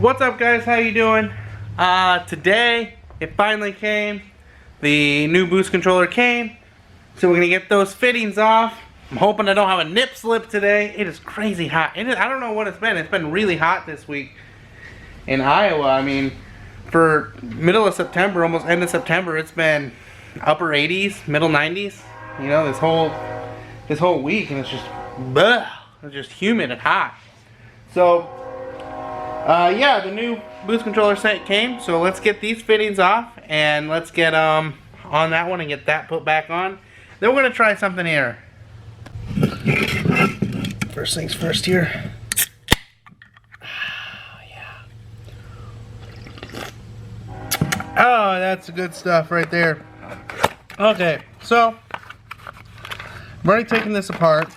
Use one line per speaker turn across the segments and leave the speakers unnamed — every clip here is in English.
What's up, guys? How you doing? Today it finally came. The new boost controller came, so we're gonna get those fittings off. I'm hoping I don't have a nip slip today. It is crazy hot. I don't know what it's been. It's been really hot this week in Iowa. I mean, for middle of September, almost end of September, it's been upper 80s, middle 90s. You know, this whole week, and it's just, bleh, it's just humid and hot. So. Yeah, the new boost controller set came, so let's get these fittings off and let's get on that one and get that put back on. Then we're gonna try something here. First things first here. Yeah. Oh, that's good stuff right there. Okay, so I've already taken this apart.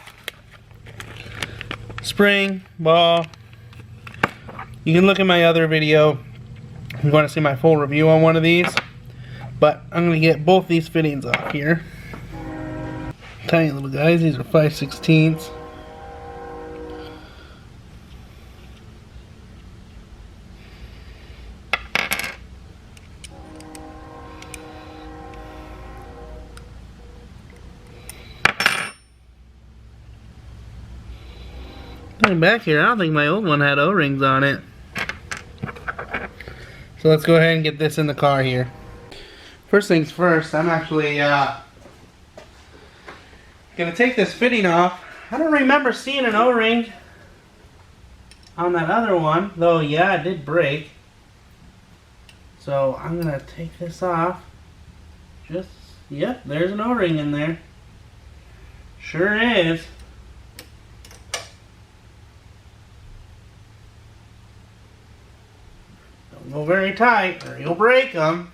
Spring, ball. You can look at my other video if you want to see my full review on one of these. But I'm going to get both these fittings off here. Tiny little guys, these are 5/16. Looking back here, I don't think my old one had O-rings on it. So let's go ahead and get this in the car here. First things first, I'm actually gonna take this fitting off. I don't remember seeing an O-ring on that other one, though. Yeah, it did break. So I'm gonna take this off. Yep, there's an O-ring in there. Sure is. Go very tight or you'll break them.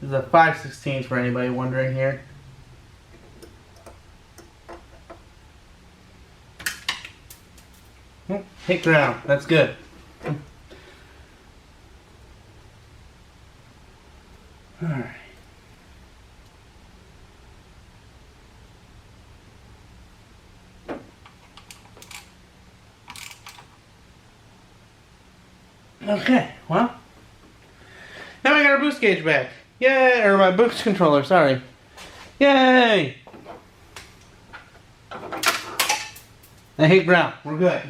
This is a 5/16 for anybody wondering here. Hit ground. That's good. Alright. Okay, well. Now we got our boost gauge back. Yay! Or my boost controller, sorry. Yay! I hit ground. We're good.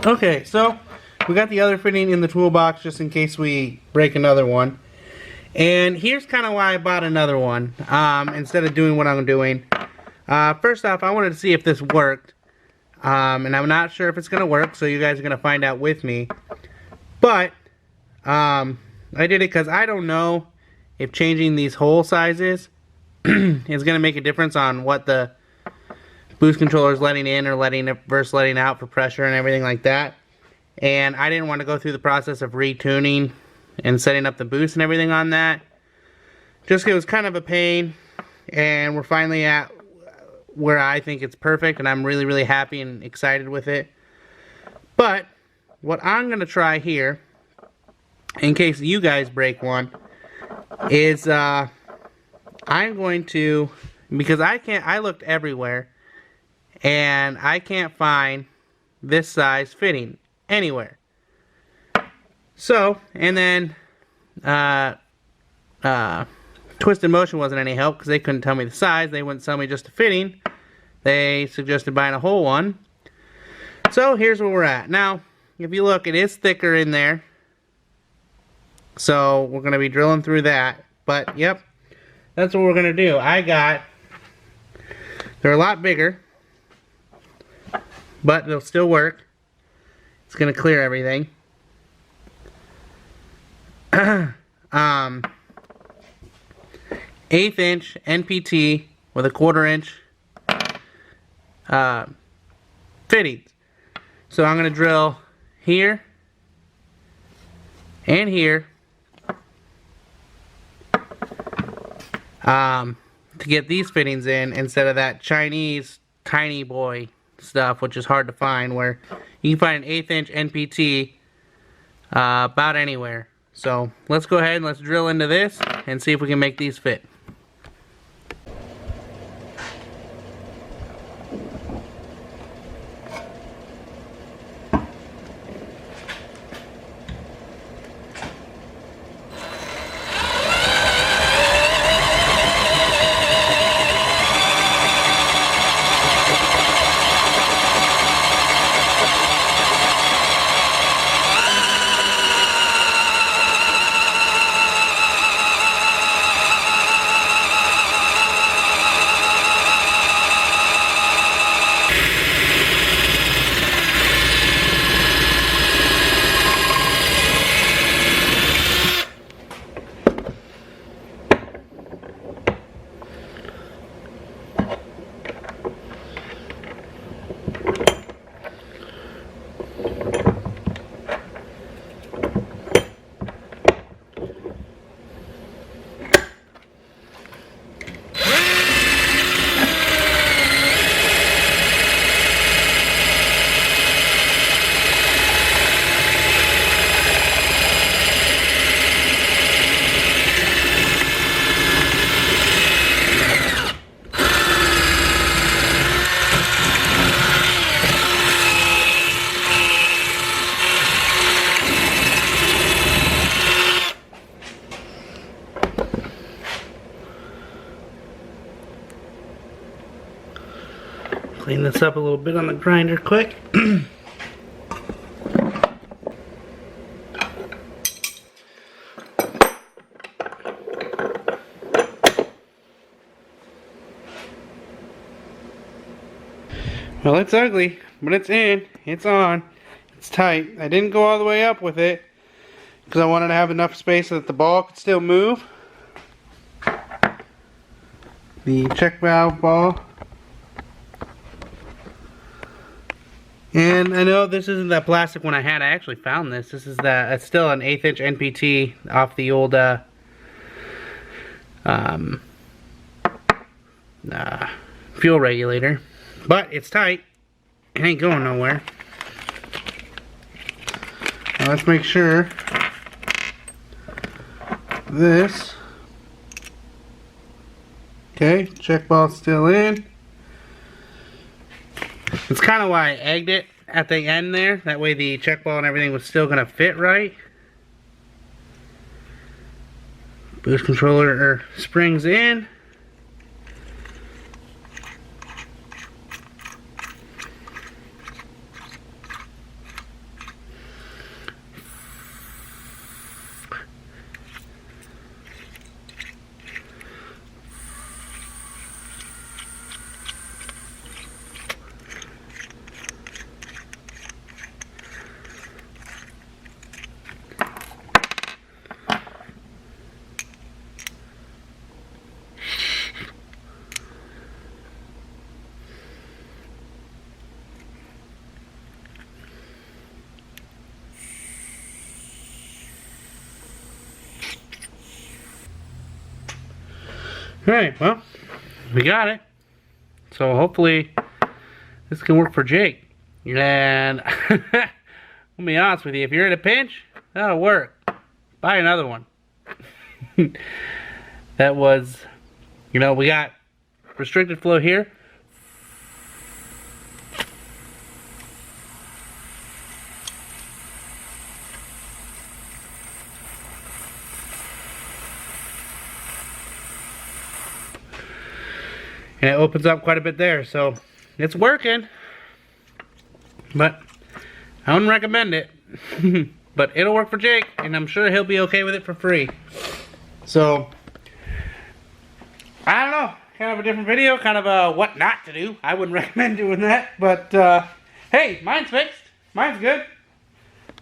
Okay, so we got the other fitting in the toolbox just in case we break another one. And here's kind of why I bought another one instead of doing what I'm doing. First off, I wanted to see if this worked. And I'm not sure if it's going to work, so you guys are going to find out with me. But I did it because I don't know if changing these hole sizes is going to make a difference on what the boost controller is letting in or versus letting out for pressure and everything like that. And I didn't want to go through the process of retuning and setting up the boost and everything on that. Just it was kind of a pain, and we're finally at where I think it's perfect, and I'm really, really happy and excited with it. But what I'm going to try here, in case you guys break one, is I'm going to, because I looked everywhere, and I can't find this size fitting anywhere. So, and then Twisted Motion wasn't any help because they couldn't tell me the size. They wouldn't tell me just a fitting. They suggested buying a whole one. So here's where we're at. Now, if you look, it is thicker in there. So we're going to be drilling through that. But, yep, that's what we're going to do. They're a lot bigger, but they'll still work. It's going to clear everything. 1/8 inch NPT with a 1/4 inch fittings. So I'm going to drill here and here. to get these fittings in instead of that Chinese tiny boy stuff, which is hard to find, where you can find an 1/8 inch NPT about anywhere. So let's go ahead and let's drill into this and see if we can make these fit. Clean this up a little bit on the grinder quick. Well, it's ugly, but it's in, it's on, it's tight. I didn't go all the way up with it because I wanted to have enough space so that the ball could still move. The check valve ball. And I know this isn't that plastic one I had. I actually found this. This is it's still an 1/8 inch NPT off the old fuel regulator. But it's tight. It ain't going nowhere. Now let's make sure this. Okay, check ball's still in. It's kind of why I egged it at the end there. That way the check ball and everything was still going to fit right. Boost controller springs in. Alright, well, we got it. So hopefully this can work for Jake. And I'll be honest with you, if you're in a pinch, that'll work. Buy another one. That was, you know, we got restricted flow here. And it opens up quite a bit there, so it's working. But I wouldn't recommend it. But it'll work for Jake, and I'm sure he'll be okay with it for free. So, I don't know. Kind of a different video, kind of a what not to do. I wouldn't recommend doing that, but hey, mine's fixed. Mine's good.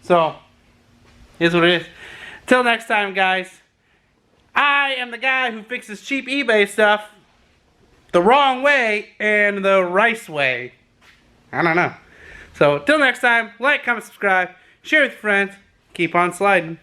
So, here's what it is. Till next time, guys. I am the guy who fixes cheap eBay stuff the wrong way and the rice way. I don't know. So, till next time, like, comment, subscribe, share with your friends, keep on sliding.